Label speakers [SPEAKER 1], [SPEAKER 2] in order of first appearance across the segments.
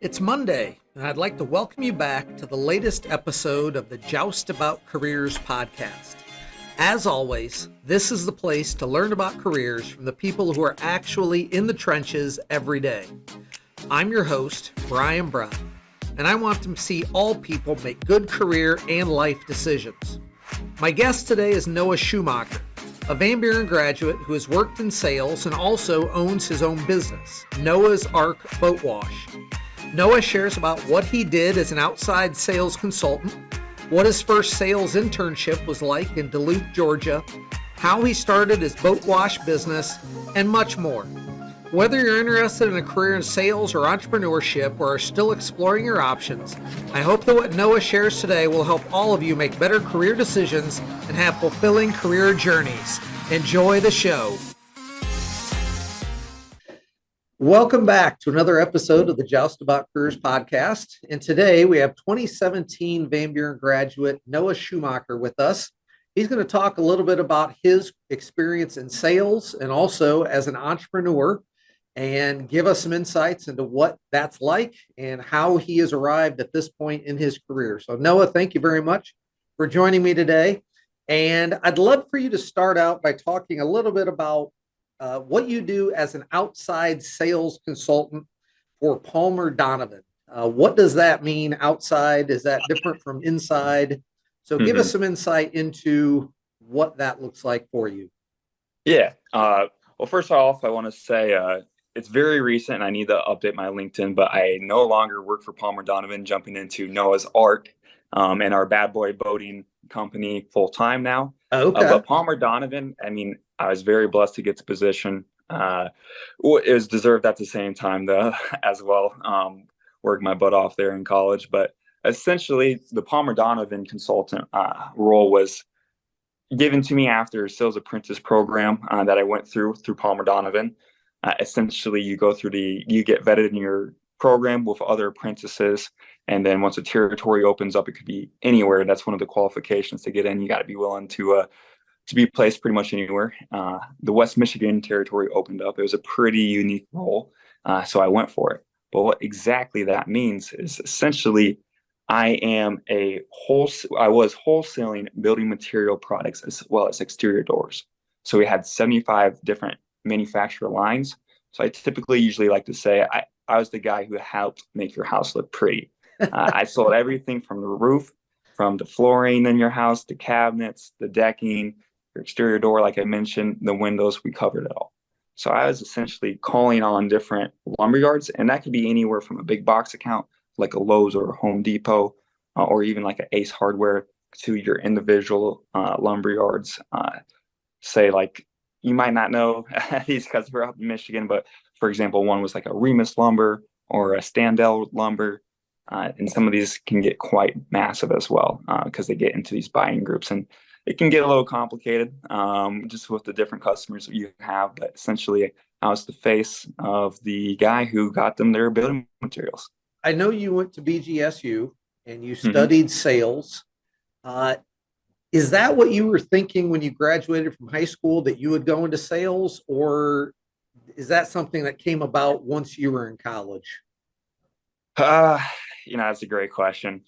[SPEAKER 1] It's Monday, and I'd like to welcome you back to the latest episode of the Joust About Careers podcast. As always, this is the place to learn about careers from the people who are actually in the trenches every day. I'm your host, Brian Brown, and I want to see all people make good career and life decisions. My guest today is Noah Schumacker, a Van Buren graduate who has worked in sales and also owns his own business, Noah's Ark Boat Wash. Noah shares about what he did as an outside sales consultant, what his first sales internship was like in Duluth, Georgia, how he started his boat wash business, and much more. Whether you're interested in a career in sales or entrepreneurship or are still exploring your options, I hope that what Noah shares today will help all of you make better career decisions and have fulfilling career journeys. Enjoy the show. Welcome back to another episode of the Joust About Careers podcast. And today we have 2017 Van Buren graduate Noah Schumacker with us. He's going to talk a little bit about his experience in sales and also as an entrepreneur and give us some insights into what that's like and how he has arrived at this point in his career. So Noah, thank you very much for joining me today. And I'd love for you to start out by talking a little bit about what you do as an outside sales consultant for Palmer Donovan. What does that mean outside? Is that different from inside? So give us some insight into what that looks like for you.
[SPEAKER 2] Yeah. Well, first off, I want to say it's very recent and I need to update my LinkedIn, but I no longer work for Palmer Donovan, jumping into Noah's Ark and our bad boy boating company full time now.
[SPEAKER 1] Okay.
[SPEAKER 2] But Palmer Donovan, I mean, I was very blessed to get the position. It was deserved at the same time, though, as well. Worked my butt off there in college. But essentially, the Palmer Donovan consultant role was given to me after a sales apprentice program that I went through Palmer Donovan. Essentially, you get vetted in your program with other apprentices. And then once a territory opens up, it could be anywhere. That's one of the qualifications to get in. You got to be willing to be placed pretty much anywhere. The West Michigan territory opened up. It was a pretty unique role, so I went for it. But what exactly that means is essentially I was wholesaling building material products as well as exterior doors. So we had 75 different manufacturer lines. So I usually like to say I was the guy who helped make your house look pretty. I sold everything from the roof, from the flooring in your house, the cabinets, the decking, your exterior door, like I mentioned, the windows, we covered it all. So I was essentially calling on different lumber yards, and that could be anywhere from a big box account like a Lowe's or a Home Depot, or even like an Ace Hardware, to your individual lumber yards. Say like, you might not know these because we're up in Michigan, but for example, one was like a Remus lumber or a Standell lumber. And some of these can get quite massive as well because they get into these buying groups, and it can get a little complicated just with the different customers that you have. But essentially, I was the face of the guy who got them their building materials.
[SPEAKER 1] I know you went to BGSU and you studied sales. Is that what you were thinking when you graduated from high school, that you would go into sales, or is that something that came about once you were in college?
[SPEAKER 2] That's a great question.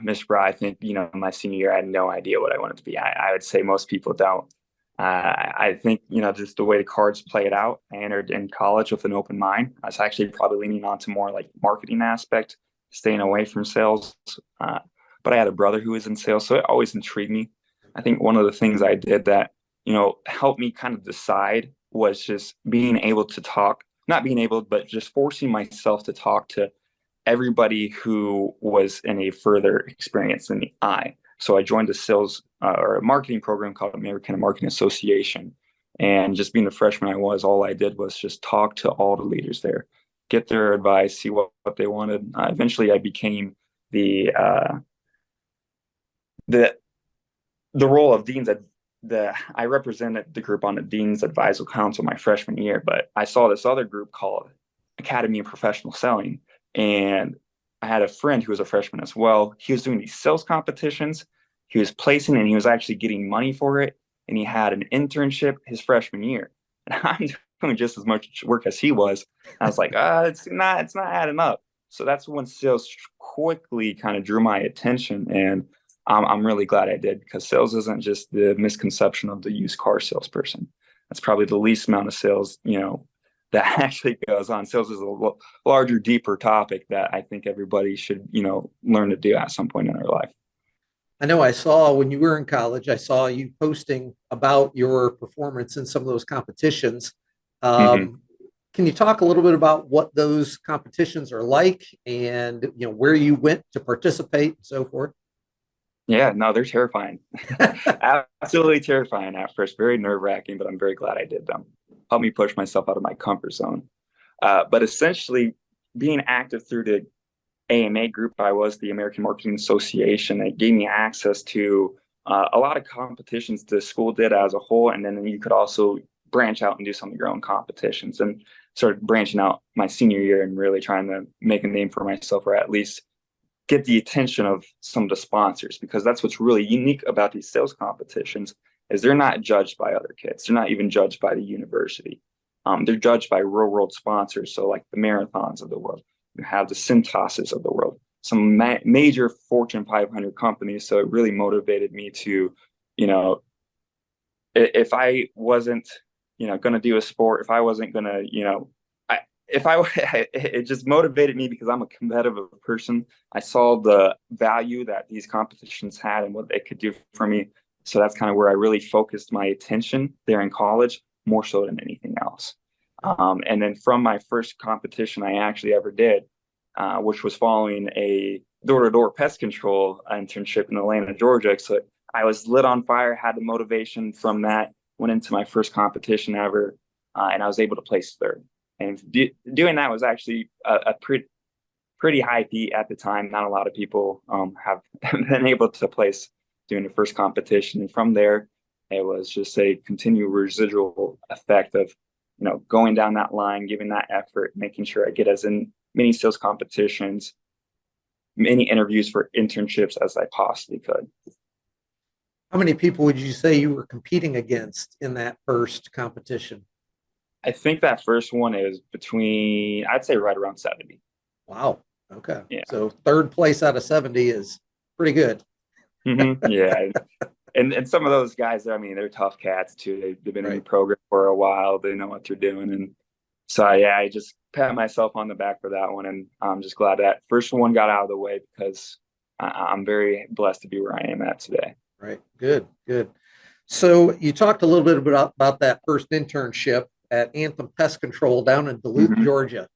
[SPEAKER 2] Miss Bra, I think, my senior year, I had no idea what I wanted to be. I would say most people don't. I think, just the way the cards played out, I entered in college with an open mind. I was actually probably leaning on to more like marketing aspect, staying away from sales. But I had a brother who was in sales, so it always intrigued me. I think one of the things I did that, helped me kind of decide was just being able to talk, not being able, but just forcing myself to talk to everybody who was in a further experience than I. So I joined a sales or a marketing program called American Marketing Association. And just being the freshman I was, all I did was just talk to all the leaders there, get their advice, see what they wanted. Eventually, I became the role of dean's. I represented the group on the Dean's Advisory Council my freshman year, but I saw this other group called Academy of Professional Selling. And I had a friend who was a freshman as well. He was doing these sales competitions. He was placing and he was actually getting money for it. And he had an internship his freshman year. And I'm doing just as much work as he was. I was like, it's not adding up. So that's when sales quickly kind of drew my attention. And I'm really glad I did, because sales isn't just the misconception of the used car salesperson. That's probably the least amount of sales, that actually goes on. Sales is a larger, deeper topic that I think everybody should, learn to do at some point in their life.
[SPEAKER 1] I know I saw when you were in college, I saw you posting about your performance in some of those competitions.
[SPEAKER 2] Hmm.
[SPEAKER 1] Um, can you talk a little bit about what those competitions are like and where you went to participate and so forth?
[SPEAKER 2] Yeah, no, they're terrifying. Absolutely terrifying at first, very nerve-wracking, but I'm very glad I did them. Helped me push myself out of my comfort zone. But essentially, being active through the AMA group I was, the American Marketing Association, it gave me access to a lot of competitions the school did as a whole, and then you could also branch out and do some of your own competitions. And started branching out my senior year and really trying to make a name for myself, or at least get the attention of some of the sponsors, because that's what's really unique about these sales competitions is they're not judged by other kids. They're not even judged by the university. They're judged by real world sponsors. So like the Marathons of the world, you have the Centoses of the world, some major Fortune 500 companies. So it really motivated me to, you know, if I wasn't, going to do a sport, if I wasn't going to, if I, it just motivated me because I'm a competitive person. I saw the value that these competitions had and what they could do for me. So that's kind of where I really focused my attention there in college, more so than anything else. And then from my first competition I actually ever did, which was following a door-to-door pest control internship in Atlanta, Georgia. So I was lit on fire, had the motivation from that, went into my first competition ever, and I was able to place third. And doing that was actually a pretty high feat at the time. Not a lot of people have been able to place doing the first competition. And from there, it was just a continual residual effect of, going down that line, giving that effort, making sure I get as in many sales competitions, many interviews for internships as I possibly could.
[SPEAKER 1] How many people would you say you were competing against in that first competition?
[SPEAKER 2] I think that first one is between, I'd say right around 70.
[SPEAKER 1] Wow. Okay.
[SPEAKER 2] Yeah.
[SPEAKER 1] So third place out of 70 is pretty good.
[SPEAKER 2] Yeah. And some of those guys, I mean, they're tough cats too. They've been in the
[SPEAKER 1] Right.
[SPEAKER 2] program for a while. They know what they're doing. And so, yeah, I just pat myself on the back for that one. And I'm just glad that first one got out of the way, because I'm very blessed to be where I am at today.
[SPEAKER 1] Right. Good. Good. So you talked a little bit about that first internship at Anthem Pest Control down in Duluth,
[SPEAKER 2] Hmm.
[SPEAKER 1] Georgia.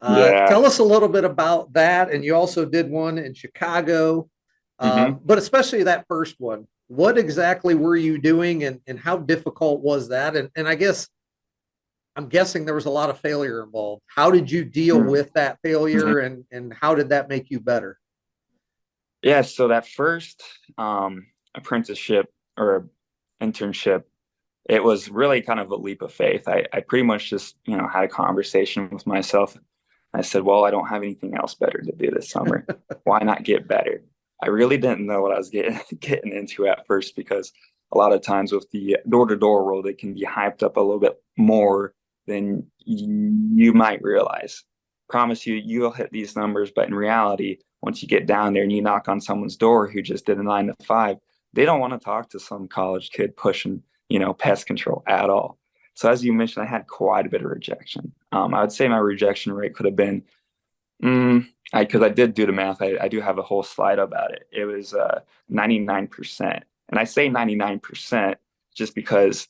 [SPEAKER 2] Yeah.
[SPEAKER 1] Tell us a little bit about that. And you also did one in Chicago,
[SPEAKER 2] Hmm.
[SPEAKER 1] but especially that first one. What exactly were you doing, and how difficult was that? And I guess I'm guessing there was a lot of failure involved. How did you deal with that failure, and how did that make you better?
[SPEAKER 2] Yeah. So that first apprenticeship or internship, it was really kind of a leap of faith. I pretty much just, had a conversation with myself. I said, well, I don't have anything else better to do this summer. Why not get better? I really didn't know what I was getting into at first, because a lot of times with the door-to-door world, it can be hyped up a little bit more than you might realize. Promise you, you'll hit these numbers, but in reality, once you get down there and you knock on someone's door who just did a 9 to 5, they don't want to talk to some college kid pushing, pest control at all. So as you mentioned, I had quite a bit of rejection. I would say my rejection rate could have been, because I did do the math. I do have a whole slide about it. It was 99%. And I say 99% just because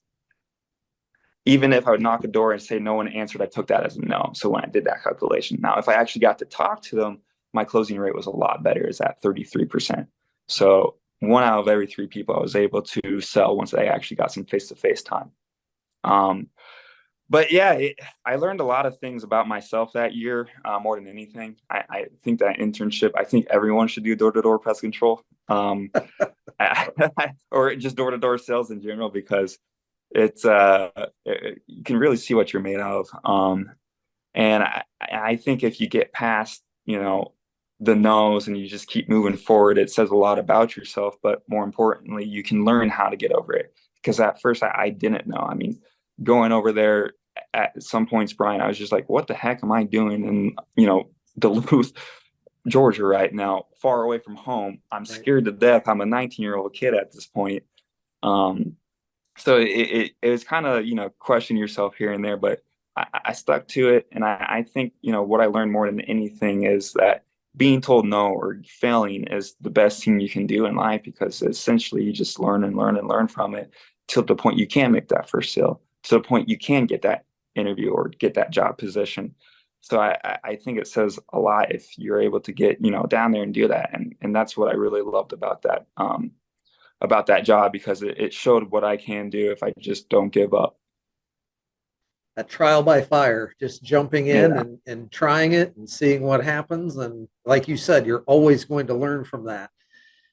[SPEAKER 2] even if I would knock a door and say no one answered, I took that as a no. So when I did that calculation, now if I actually got to talk to them, my closing rate was a lot better. It's at 33%. So one out of every three people I was able to sell once I actually got some face-to-face time. But yeah, I learned a lot of things about myself that year, more than anything. I think that internship, I think everyone should do door-to-door pest control, or just door-to-door sales in general, because it's you can really see what you're made of. And I think if you get past, the no's and you just keep moving forward, it says a lot about yourself. But more importantly, you can learn how to get over it. Because at first I didn't know. I mean, going over there at some points, Brian, I was just like, what the heck am I doing? And, Duluth, Georgia right now, far away from home. I'm
[SPEAKER 1] Right.
[SPEAKER 2] scared to death. I'm a 19-year-old kid at this point. Um, so it was kind of, question yourself here and there, but I stuck to it. And I think, what I learned more than anything is that being told no or failing is the best thing you can do in life, because essentially you just learn and learn and learn from it till the point you can make that first sale, to the point you can get that interview or get that job position. So I think it says a lot if you're able to get, down there and do that. And that's what I really loved about that job, because it showed what I can do if I just don't give up.
[SPEAKER 1] That trial by fire, just jumping in
[SPEAKER 2] Yeah.
[SPEAKER 1] and trying it and seeing what happens. And like you said, you're always going to learn from that.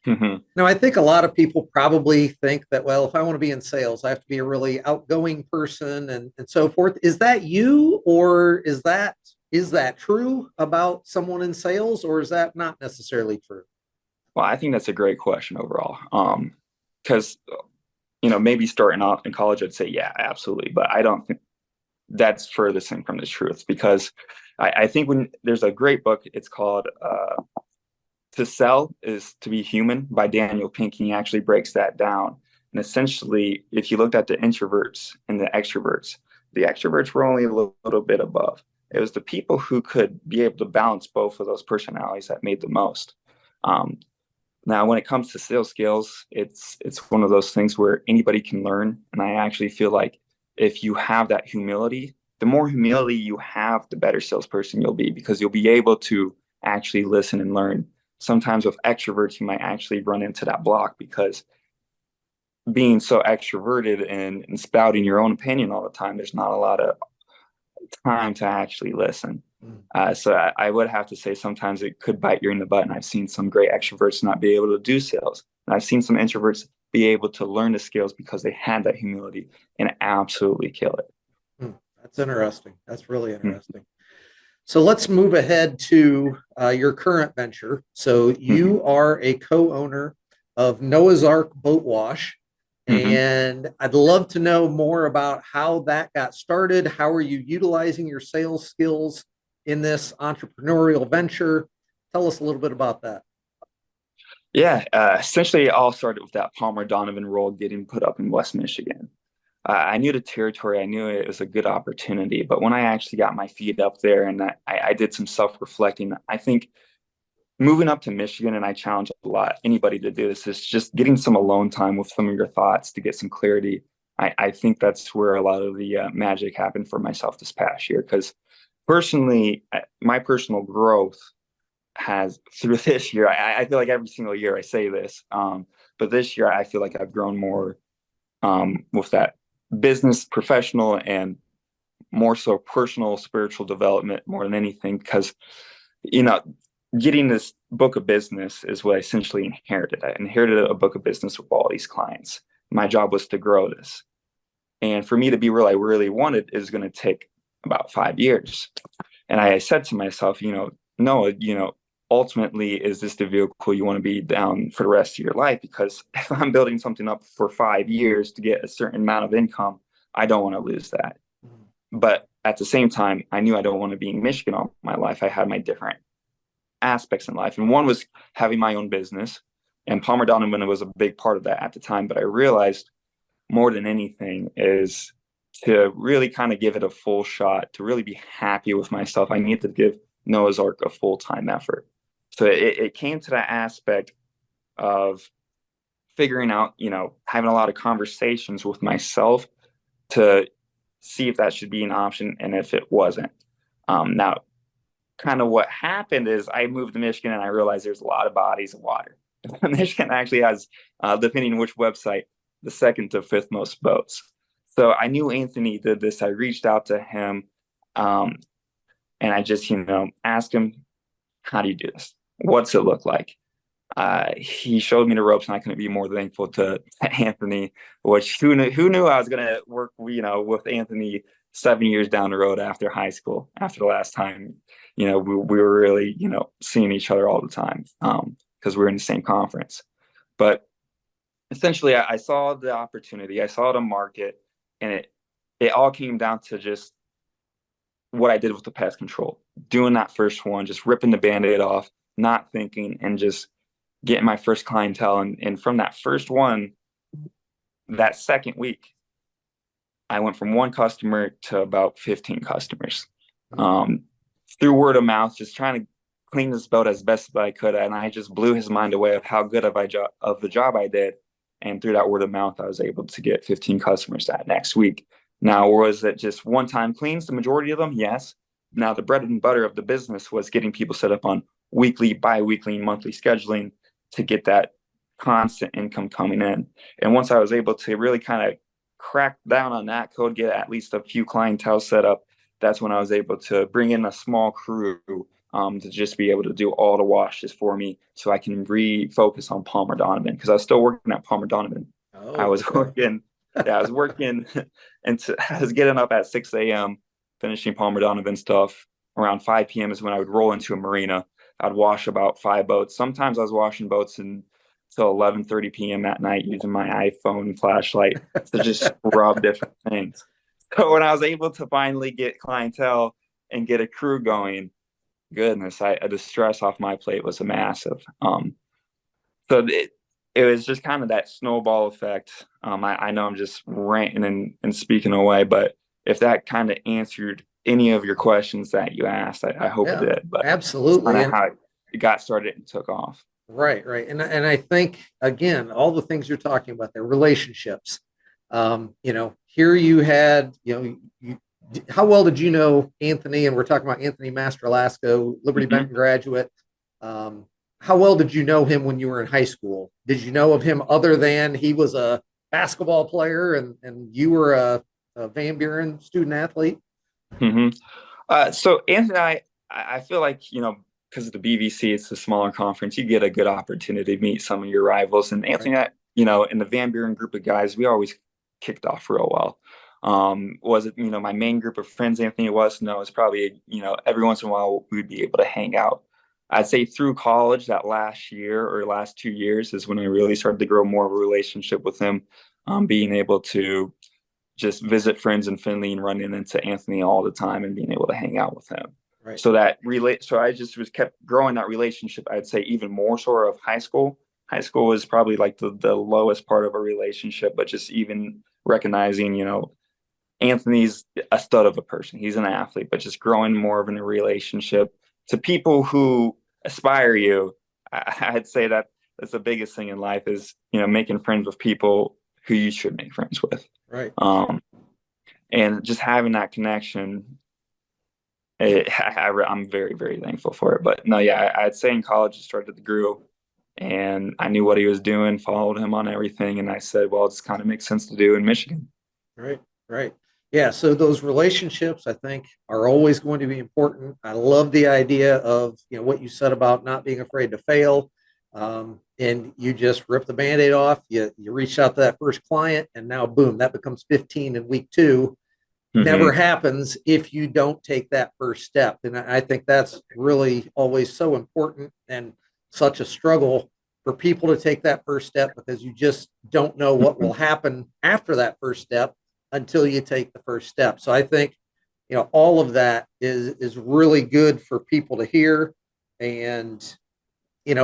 [SPEAKER 2] Hmm.
[SPEAKER 1] Now, I think a lot of people probably think that, well, if I want to be in sales, I have to be a really outgoing person and so forth. Is that you, or is that true about someone in sales, or is that not necessarily true?
[SPEAKER 2] Well, I think that's a great question overall. Because maybe starting out in college, I'd say, yeah, absolutely. But I don't think that's furthest thing from the truth, because I think when there's a great book, it's called To Sell is to Be Human by Daniel Pink. And he actually breaks that down. And essentially, if you looked at the introverts and the extroverts were only a little bit above. It was the people who could be able to balance both of those personalities that made the most. Um, Now, when it comes to sales skills, it's one of those things where anybody can learn. And I actually feel like if you have that humility, the more humility you have, the better salesperson you'll be, because you'll be able to actually listen and learn. Sometimes with extroverts, you might actually run into that block, because being so extroverted and spouting your own opinion all the time, there's not a lot of time to actually listen.
[SPEAKER 1] Mm.
[SPEAKER 2] So I would have to say sometimes it could bite you in the butt. And I've seen some great extroverts not be able to do sales. And I've seen some introverts be able to learn the skills because they had that humility and absolutely kill it.
[SPEAKER 1] Hmm, that's interesting. That's really
[SPEAKER 2] Mm-hmm.
[SPEAKER 1] interesting. So let's move ahead to your current venture. So
[SPEAKER 2] Mm-hmm.
[SPEAKER 1] you are a co-owner of Noah's Ark Boat Wash,
[SPEAKER 2] Mm-hmm.
[SPEAKER 1] and I'd love to know more about how that got started. How are you utilizing your sales skills in this entrepreneurial venture? Tell us a little bit about that.
[SPEAKER 2] Yeah, essentially it all started with that Palmer Donovan role getting put up in West Michigan. I knew the territory. I knew it was a good opportunity. But when I actually got my feet up there and I did some self-reflecting, I think moving up to Michigan, and I challenge a lot anybody to do this, is just getting some alone time with some of your thoughts to get some clarity. I think that's where a lot of the magic happened for myself this past year. Because personally, my personal growth has through this year, I feel like every single year I say this, but this year I feel like I've grown more with that business, professional, and more so personal, spiritual development more than anything. Because you know, getting this book of business is what I essentially inherited. I inherited a book of business with all these clients. My job was to grow this. And for me to be where I really wanted is going to take about 5 years. And I said to myself, no, ultimately, is this the vehicle you want to be down for the rest of your life? Because if I'm building something up for 5 years to get a certain amount of income, I don't want to lose that. But at the same time, I knew I don't want to be in Michigan all my life. I had my different aspects in life. And one was having my own business. And Palmer Donovan was a big part of that at the time. But I realized more than anything is to really kind of give it a full shot, to really be happy with myself. I needed to give Noah's Ark a full-time effort. So it came to that aspect of figuring out, having a lot of conversations with myself to see if that should be an option and if it wasn't. Now, kind of what happened is I moved to Michigan and I realized there's a lot of bodies of water. Michigan actually has, depending on which website, the second to fifth most boats. So I knew Anthony did this. I reached out to him and I just, asked him, how do you do this? What's it look like? He showed me the ropes, and I couldn't be more thankful to Anthony. Which who knew I was gonna work, with Anthony 7 years down the road after high school, after the last time, we were really, seeing each other all the time, because we were in the same conference. But essentially, I saw the opportunity, I saw the market, and it all came down to just what I did with the pest control, doing that first one, just ripping the Band-Aid off, not thinking, and just getting my first clientele. And from that first one, that second week, I went from one customer to about 15 customers. Um, Through word of mouth, just trying to clean this boat as best as I could. And I just blew his mind away of how good of the job I did. And through that word of mouth, I was able to get 15 customers that next week. Now, was it just one-time cleans, the majority of them? Yes. Now, the bread and butter of the business was getting people set up on weekly, bi-weekly, and monthly scheduling to get that constant income coming in. And once I was able to really kind of crack down on that code, get at least a few clientele set up, that's when I was able to bring in a small crew to just be able to do all the washes for me so I can refocus on Palmer Donovan, because I was still working at Palmer Donovan. I
[SPEAKER 1] Oh,
[SPEAKER 2] was working, yeah, I was working, and I was getting up at 6 a.m., finishing Palmer Donovan stuff. Around 5 p.m. is when I would roll into a marina. I'd wash about 5 boats. Sometimes I was washing boats until 11:30 p.m. at night using my iPhone flashlight to just scrub different things. So when I was able to finally get clientele and get a crew going, goodness, the stress off my plate was a massive. So it was just kind of that snowball effect. I know I'm just ranting and speaking away, but if that kind of answered any of your questions that you asked, I hope it
[SPEAKER 1] yeah,
[SPEAKER 2] did. But it's kind
[SPEAKER 1] absolutely.
[SPEAKER 2] of
[SPEAKER 1] And
[SPEAKER 2] how it got started and took off.
[SPEAKER 1] right. And I think again, all the things you're talking about, their relationships. Here you had, how well did you know Anthony? And we're talking about Anthony Mastralasco, Liberty
[SPEAKER 2] Mhm.
[SPEAKER 1] Benton graduate. Um, how well did you know him when you were in high school? Did you know of him other than he was a basketball player and you were a Van Buren student athlete?
[SPEAKER 2] Mhm. So Anthony, I feel like, because of the BVC, it's a smaller conference, you get a good opportunity to meet some of your rivals. And
[SPEAKER 1] Right.
[SPEAKER 2] Anthony, in the Van Buren group of guys, we always kicked off real well. Was it, my main group of friends, Anthony was? No, it's probably, every once in a while we'd be able to hang out. I'd say through college, that last year or last 2 years is when I really started to grow more of a relationship with him, being able to just visit friends in Finley and running into Anthony all the time and being able to hang out with him.
[SPEAKER 1] Right.
[SPEAKER 2] So I just was kept growing that relationship. I'd say even more so of high school. High school was probably like the lowest part of a relationship, but just even recognizing, Anthony's a stud of a person. He's an athlete, but just growing more of in a relationship to people who aspire you. I'd say that's the biggest thing in life is, making friends with people who you should make friends with.
[SPEAKER 1] Right.
[SPEAKER 2] Um, and just having that connection, I'm very, very thankful for it. But no, yeah, I'd say in college it started to grow, and I knew what he was doing, followed him on everything, and I said, well, it's kind of makes sense to do in Michigan.
[SPEAKER 1] Right. Right. Yeah. So those relationships, I think, are always going to be important. I love the idea of what you said about not being afraid to fail. And you just rip the Band-Aid off. You reach out to that first client, and now boom, that becomes 15 in week two. Never
[SPEAKER 2] Mm-hmm.
[SPEAKER 1] happens if you don't take that first step. And I think that's really always so important and such a struggle for people to take that first step because you just don't know what will happen after that first step until you take the first step. So I think, all of that is really good for people to hear. And,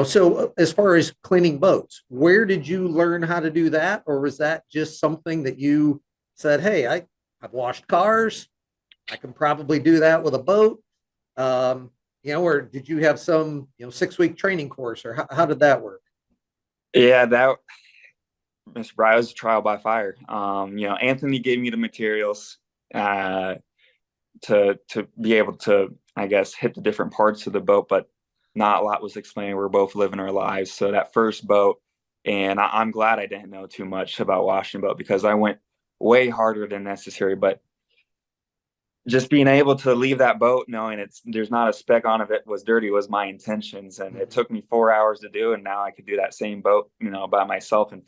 [SPEAKER 1] so as far as cleaning boats, where did you learn how to do that? Or was that just something that you said, hey, I've washed cars. I can probably do that with a boat. Or did you have some, 6-week training course or how did that work?
[SPEAKER 2] Yeah, that Mr. Bry was a trial by fire. Anthony gave me the materials to be able to, I guess, hit the different parts of the boat, but not a lot was explained. We're both living our lives. So that first boat, and I'm glad I didn't know too much about washing boat because I went way harder than necessary. But just being able to leave that boat knowing there's not a speck on it was dirty was my intentions, and it took me 4 hours to do, and now I could do that same boat by myself in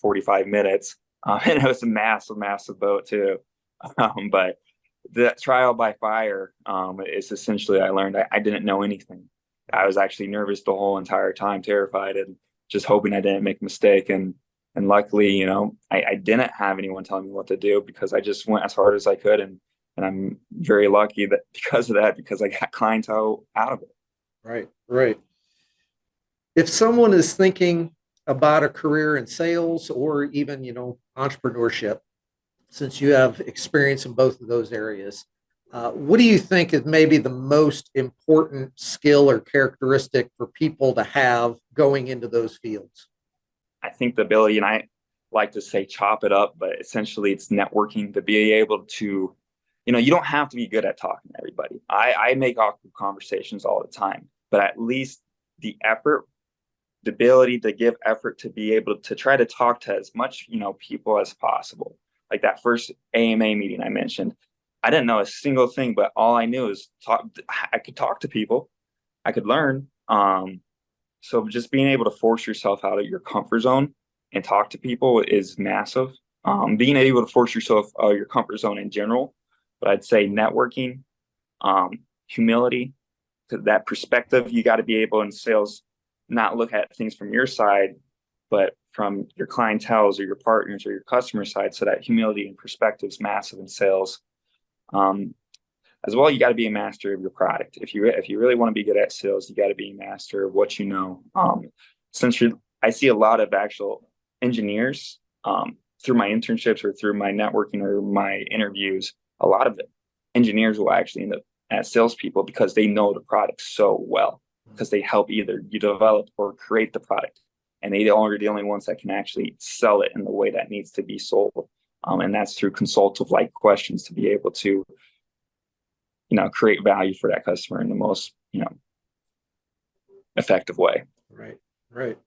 [SPEAKER 2] 45 minutes. And it was a massive boat too. But the trial by fire is essentially I learned I didn't know anything. I was actually nervous the whole entire time, terrified, and just hoping I didn't make a mistake. And luckily, I didn't have anyone telling me what to do because I just went as hard as I could and And I'm very lucky that because I got clientele out of it.
[SPEAKER 1] Right, right. If someone is thinking about a career in sales or even, entrepreneurship, since you have experience in both of those areas, what do you think is maybe the most important skill or characteristic for people to have going into those fields?
[SPEAKER 2] I think the ability, and I like to say chop it up, but essentially it's networking, to be able to, you don't have to be good at talking to everybody. I make awkward conversations all the time, but at least the effort, the ability to give effort to be able to try to talk to as much, people as possible. Like that first AMA meeting I mentioned, I didn't know a single thing, but all I knew is I could talk to people, I could learn. So just being able to force yourself out of your comfort zone and talk to people is massive. Being able to force yourself out of your comfort zone in general, but I'd say networking, humility, that perspective. You got to be able in sales not look at things from your side, but from your clientele's or your partners or your customer side. So that humility and perspective is massive in sales. As well, you got to be a master of your product. If you really want to be good at sales, you got to be a master of what you know. I see a lot of actual engineers through my internships or through my networking or my interviews. A lot of engineers will actually end up as salespeople because they know the product so well, because they help either you develop or create the product, and they are the only ones that can actually sell it in the way that needs to be sold. And that's through consultative like questions to be able to create value for that customer in the most, effective way.
[SPEAKER 1] Right, right.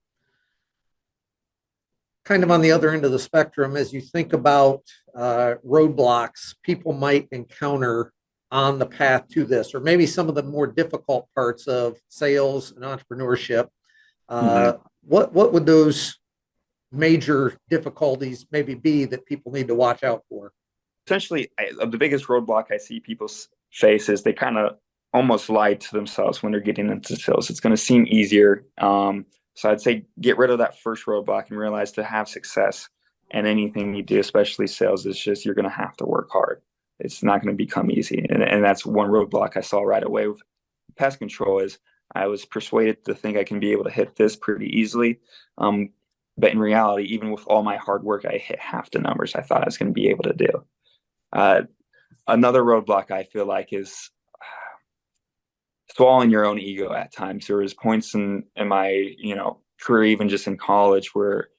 [SPEAKER 1] Kind of on the other end of the spectrum, as you think about roadblocks people might encounter on the path to this, or maybe some of the more difficult parts of sales and entrepreneurship,
[SPEAKER 2] Mm-hmm.
[SPEAKER 1] what would those major difficulties maybe be that people need to watch out for?
[SPEAKER 2] Essentially, the biggest roadblock I see people face is they kind of almost lie to themselves when they're getting into sales. It's going to seem easier. So I'd say get rid of that first roadblock and realize to have success in anything you do, especially sales, it's just you're going to have to work hard. It's not going to become easy. And that's one roadblock I saw right away with pest control is I was persuaded to think I can be able to hit this pretty easily. But in reality, even with all my hard work, I hit half the numbers I thought I was going to be able to do. Another roadblock I feel like is swallowing your own ego at times. There was points in my, career, even just in college, where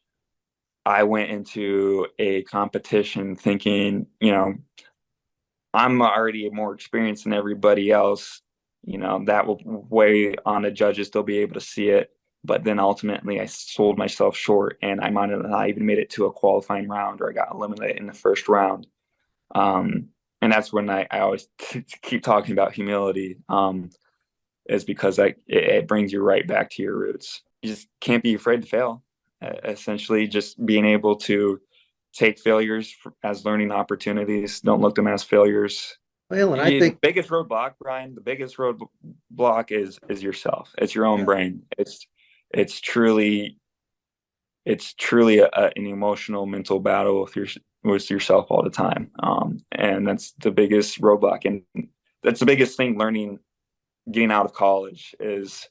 [SPEAKER 2] I went into a competition thinking, I'm already more experienced than everybody else. That will weigh on the judges. They'll be able to see it. But then ultimately I sold myself short and I might have not even made it to a qualifying round, or I got eliminated in the first round. And that's when I always keep talking about humility, is because it brings you right back to your roots. You just can't be afraid to fail. Essentially, just being able to take failures as learning opportunities. Don't look them as failures.
[SPEAKER 1] Well, and I
[SPEAKER 2] The
[SPEAKER 1] think,
[SPEAKER 2] biggest roadblock, Brian, the biggest roadblock is yourself. It's your own
[SPEAKER 1] yeah.
[SPEAKER 2] brain. It's truly an emotional, mental battle with yourself all the time. And that's the biggest roadblock, and that's the biggest thing. Learning, getting out of college is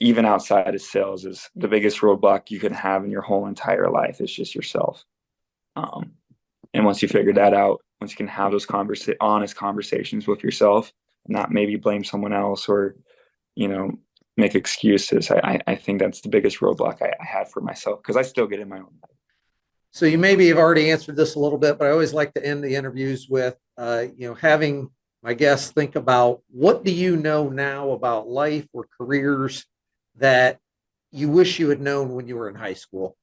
[SPEAKER 2] even outside of sales is the biggest roadblock you can have in your whole entire life. It's just yourself. And once you figure that out, once you can have those honest conversations with yourself, not maybe blame someone else or, make excuses. I think that's the biggest roadblock I had for myself, because I still get in my own life.
[SPEAKER 1] So you maybe have already answered this a little bit, but I always like to end the interviews with, having my guests think about what do you know now about life or careers that you wish you had known when you were in high school?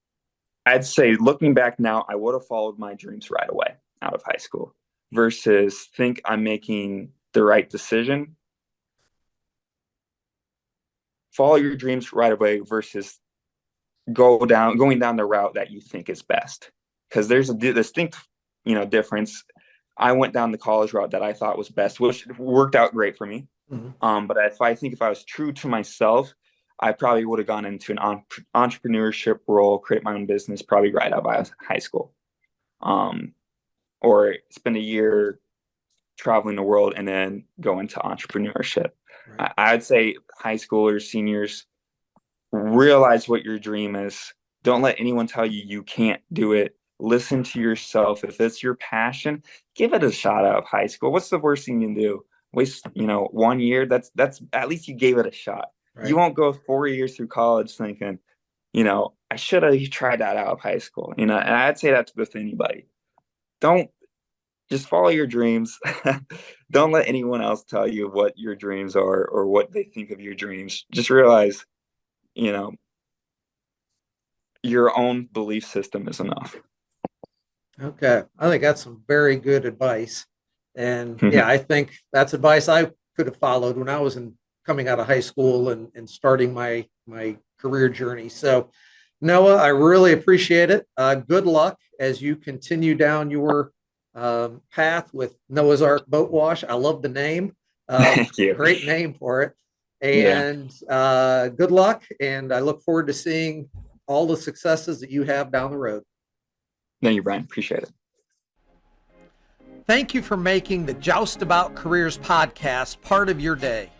[SPEAKER 2] I'd say looking back now, I would have followed my dreams right away out of high school versus think I'm making the right decision. Follow your dreams right away versus going down the route that you think is best. Because there's a distinct, difference. I went down the college route that I thought was best, which worked out great for me.
[SPEAKER 1] Mm-hmm.
[SPEAKER 2] But if I was true to myself, I probably would have gone into an entrepreneurship role, create my own business, probably right out of high school. or spend a year traveling the world and then go into entrepreneurship.
[SPEAKER 1] Right.
[SPEAKER 2] I'd say high schoolers, seniors, realize what your dream is. Don't let anyone tell you you can't do it. Listen to yourself. If it's your passion, give it a shot out of high school. What's the worst thing you can do? Waste, 1 year. That's at least you gave it a shot.
[SPEAKER 1] Right.
[SPEAKER 2] You won't go 4 years through college thinking, I should have tried that out of high school. And I'd say that with anybody. Don't just follow your dreams. Don't let anyone else tell you what your dreams are or what they think of your dreams. Just realize, your own belief system is enough.
[SPEAKER 1] Okay. I think that's some very good advice. And yeah, I think that's advice I could have followed when I was coming out of high school and starting my career journey. So Noah, I really appreciate it. Good luck as you continue down your path with Noah's Ark Boat Wash. I love the name.
[SPEAKER 2] Thank you.
[SPEAKER 1] Great name for it. And good luck. And I look forward to seeing all the successes that you have down the road.
[SPEAKER 2] Thank you, Brian. Appreciate it.
[SPEAKER 1] Thank you for making the Joust About Careers podcast part of your day.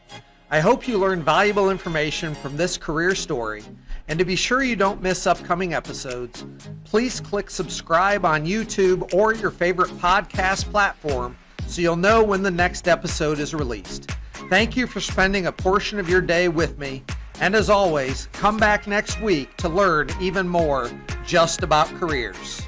[SPEAKER 1] I hope you learned valuable information from this career story. And to be sure you don't miss upcoming episodes, please click subscribe on YouTube or your favorite podcast platform so you'll know when the next episode is released. Thank you for spending a portion of your day with me. And as always, come back next week to learn even more just about careers.